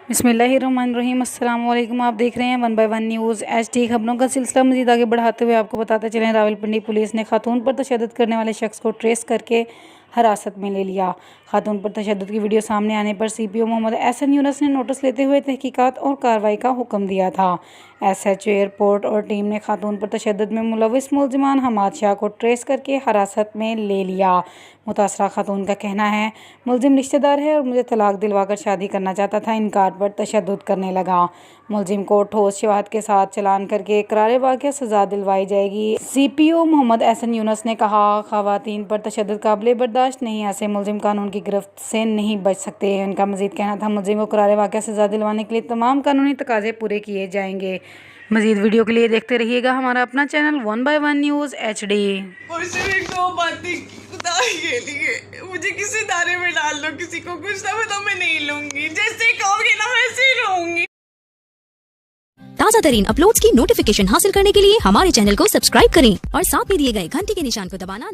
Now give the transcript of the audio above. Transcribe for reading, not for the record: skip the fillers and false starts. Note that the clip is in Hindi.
बिस्मिल्लाहिर्रहमानिर्रहीम। अस्सलाम वालेकुम। आप देख रहे हैं 1 बाय 1 न्यूज़ HD। खबरों का सिलसिला मज़ीद आगे बढ़ाते हुए आपको बताते चलें, रावलपिंडी पुलिस ने खातून पर तशद्दुद करने वाले शख्स को ट्रेस करके हिरासत में ले लिया। खातून पर तशद्दुद की वीडियो सामने आने पर CPO मोहम्मद एहसन यूनुस ने नोटिस लेते हुए तहकीकात और कार्रवाई का हुक्म दिया था। SHO एयरपोर्ट और टीम ने खातून पर तशद्दुद में मुलविस मुलजिमान हमाद शाह को ट्रेस करके हिरासत में ले लिया। मुतासरा खातून का कहना है, मुलजिम रिश्तेदार है और मुझे तलाक दिलवाकर शादी करना चाहता था, इनकार पर तशद्दुद करने लगा। मुलजिम को ठोस शवाहद के साथ चलान करके इकरार वाक़या सज़ा दिलवाई जाएगी। CPO मोहम्मद एहसन यूनुस ने कहा, ख़वातीन पर तशद्दुद काबिल बर्दाश्त नहीं, ऐसे मुलजिम कानून की गिरफ्त से नहीं बच सकते। उनका मज़ीद कहना था, मुलजिम को इकरार वाक़या सज़ा दिलवाने के लिए तमाम कानूनी तकाज़े पूरे किए जाएंगे। मज़ीद वीडियो के लिए देखते रहिएगा हमारा अपना चैनल 1 बाय 1 न्यूज़ HD। और सिर्फ एक दो बातें खुदा के लिए, मुझे किसी दायरे में डाल दो, किसी को कुछ ना तो मैं नहीं लूंगी, जैसे कहोगे ना वैसे ही रहूंगी। ताज़ा तरीन अपलोड्स की नोटिफिकेशन हासिल करने के लिए हमारे चैनल को सब्सक्राइब करें और साथ में दिए गए घंटी के निशान को दबाना